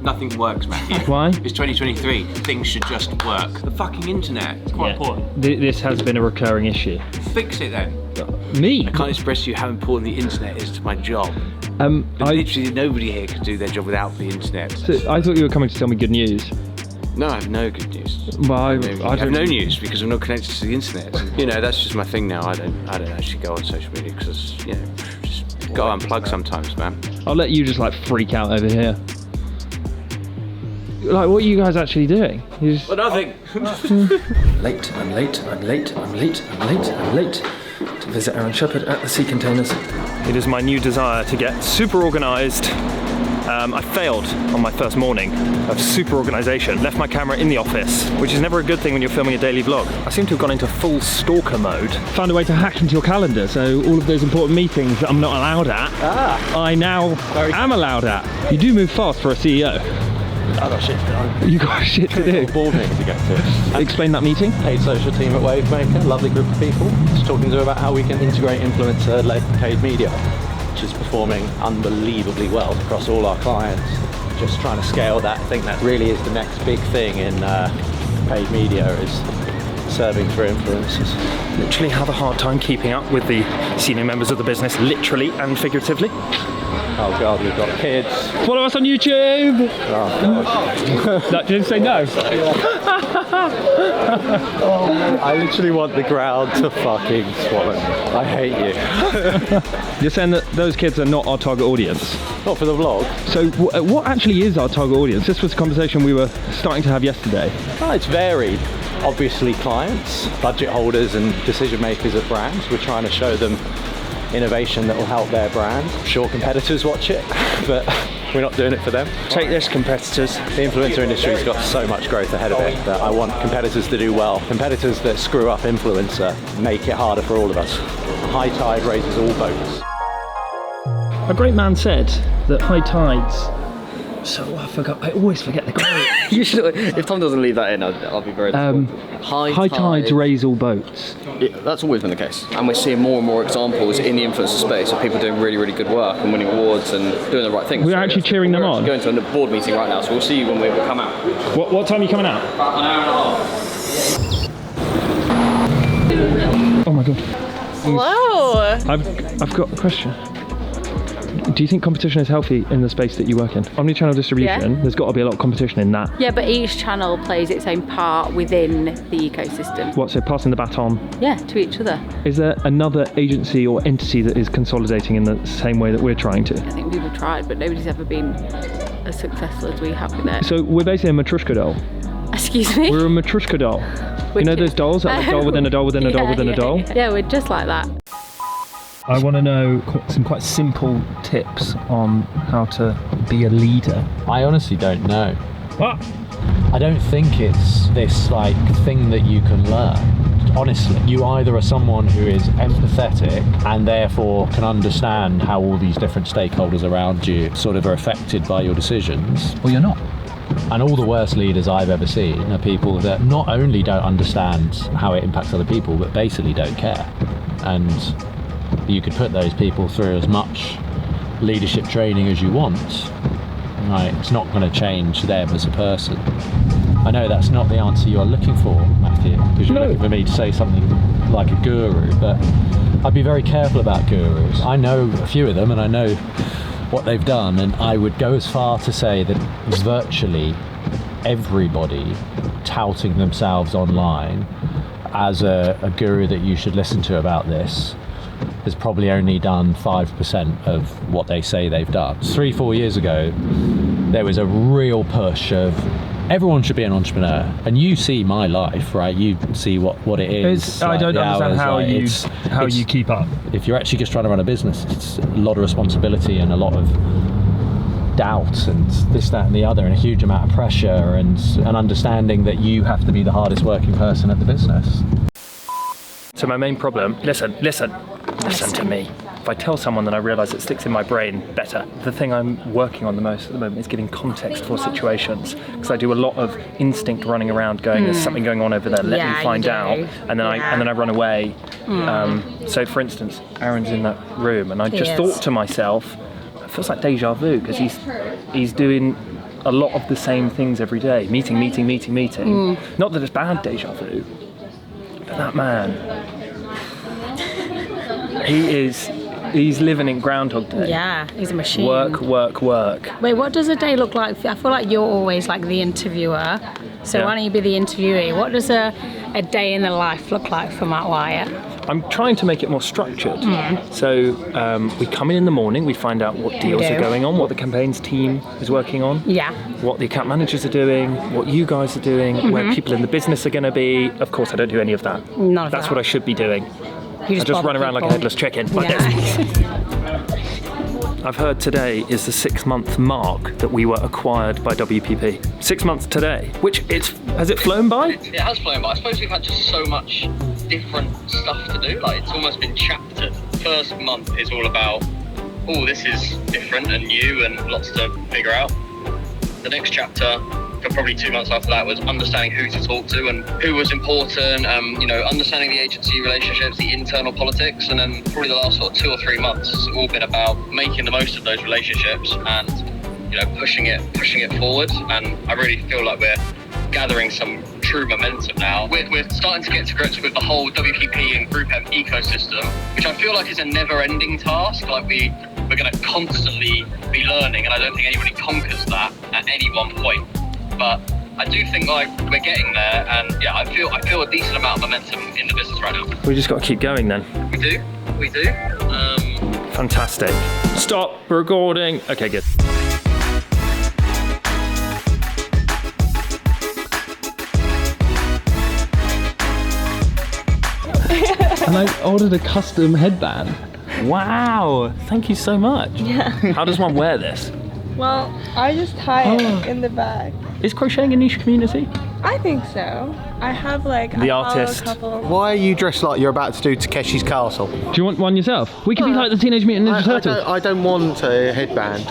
Nothing works, Matthew. Why? It's 2023. Things should just work. The fucking internet. It's quite important. This has been a recurring issue. Fix it then. Me? I can't express to you how important the internet is to my job. Literally nobody here could do their job without the internet. So I thought you were coming to tell me good news. No, I have no good news. Well, I have no news because I'm not connected to the internet. You know, that's just my thing now. I don't actually go on social media because, you know, just got to unplug sometimes, man. I'll let you just like freak out over here. Like, what are you guys actually doing? Well, nothing. I'm late to visit Aaron Shepherd at the Sea Containers. It is my new desire to get super organised. I failed on my first morning of super organisation, left my camera in the office, which is never a good thing when you're filming a daily vlog. I seem to have gone into full stalker mode. Found a way to hack into your calendar, so all of those important meetings that I'm not allowed at, I now am allowed at. You do move fast for a CEO. I've got shit to do. You got shit to do. Board meeting to get to. Explain that meeting. Paid social team at Wavemaker, lovely group of people. Just talking to them about how we can integrate influencer-led paid media, which is performing unbelievably well across all our clients. Just trying to scale that. I think that really is the next big thing in paid media, is serving through influencers. Literally have a hard time keeping up with the senior members of the business, literally and figuratively. Oh God, we've got kids. Follow us on YouTube! Oh God. That didn't say no. I literally want the ground to fucking swallow me. I hate you. You're saying that those kids are not our target audience? Not for the vlog. So what actually is our target audience? This was a conversation we were starting to have yesterday. Oh, it's varied. Obviously clients, budget holders and decision makers at brands. We're trying to show them innovation that will help their brand. I'm sure competitors watch it, but we're not doing it for them. Take this, competitors. The influencer industry's got so much growth ahead of it that I want competitors to do well. Competitors that screw up influencer make it harder for all of us. High tide raises all boats. A great man said that high tides... So I forgot. I always forget the quote. You should. If Tom doesn't leave that in, I'll be very disappointed. High tides raise all boats. That's always been the case, and we're seeing more and more examples in the influencer space of people doing really, really good work and winning awards and doing the right things. We're actually cheering them on. We're going to a board meeting right now, so we'll see you when we come out. What time are you coming out? An hour and a half. Oh my God. Hello. I've got a question. Do you think competition is healthy in the space that you work in? Omnichannel distribution, there's got to be a lot of competition in that. Yeah, but each channel plays its own part within the ecosystem. What, so passing the baton? Yeah, to each other. Is there another agency or entity that is consolidating in the same way that we're trying to? I think people tried, but nobody's ever been as successful as we have with it. So we're basically a Matryoshka doll. Excuse me? We're a Matryoshka doll. You know those dolls? Like a doll within a doll within a doll within a doll? Yeah, we're just like that. I want to know some quite simple tips on how to be a leader. I honestly don't know. What? I don't think it's this like thing that you can learn. Honestly, you either are someone who is empathetic and therefore can understand how all these different stakeholders around you sort of are affected by your decisions, or you're not. And all the worst leaders I've ever seen are people that not only don't understand how it impacts other people, but basically don't care. And you could put those people through as much leadership training as you want. Right, it's not going to change them as a person. I know that's not the answer you're looking for, Matthew, because you're looking for me to say something like a guru, but I'd be very careful about gurus. I know a few of them and I know what they've done, and I would go as far to say that virtually everybody touting themselves online as a guru that you should listen to about this has probably only done 5% of what they say they've done. 3-4 years ago, there was a real push of everyone should be an entrepreneur, and you see my life, right? You see what it is. I don't understand how you keep up. If you're actually just trying to run a business, it's a lot of responsibility and a lot of doubt and this, that and the other, and a huge amount of pressure and an understanding that you have to be the hardest working person at the business. So my main problem, listen to me. If I tell someone, then I realise it sticks in my brain better. The thing I'm working on the most at the moment is giving context for situations, because I do a lot of instinct running around going, there's something going on over there, let me find out, and then I run away. So for instance, Aaron's in that room and I just thought to myself, it feels like deja vu, because he's doing a lot of the same things every day. Meeting. Not that it's bad deja vu, but that man, he's living in Groundhog Day. Yeah, he's a machine. Work. Wait, what does a day look like? I feel like you're always like the interviewer. So Yeah. why don't you be the interviewee? What does a day in the life look like for Matt Wyatt? I'm trying to make it more structured. So we come in the morning, we find out what deals are going on, what the campaigns team is working on, Yeah. what the account managers are doing, what you guys are doing, where people in the business are going to be. Of course, I don't do any of that. None of That's that. what I should be doing. You I just run around like a headless chicken, like this. I've heard today is the 6-month mark that we were acquired by WPP. 6 months today, which has it flown by? It has flown by. I suppose we've had just so much different stuff to do. Like, it's almost been chaptered. First month is all about, oh, this is different and new and lots to figure out. The next chapter, for probably 2 months after that, was understanding who to talk to and who was important, understanding the agency relationships, the internal politics, and then probably the last sort of 2 or 3 months has all been about making the most of those relationships and, pushing it forward. And I really feel like we're gathering some true momentum now. We're starting to get to grips with the whole WPP and Group M ecosystem, which I feel like is a never-ending task. Like we're going to constantly be learning, and I don't think anybody conquers that at any one point. But I do think like we're getting there, and yeah, I feel a decent amount of momentum in the business right now. We just got to keep going then. We do. Fantastic. Stop recording. Okay, good. And I ordered a custom headband. Wow, thank you so much. Yeah. How does one wear this? Well, I just tie it in the back. Is crocheting a niche community? I think so. I have like The I follow artist. A couple. Why are you dressed like you're about to do Takeshi's Castle? Do you want one yourself? We could be like the Teenage Mutant Ninja Turtles. I don't want a headband.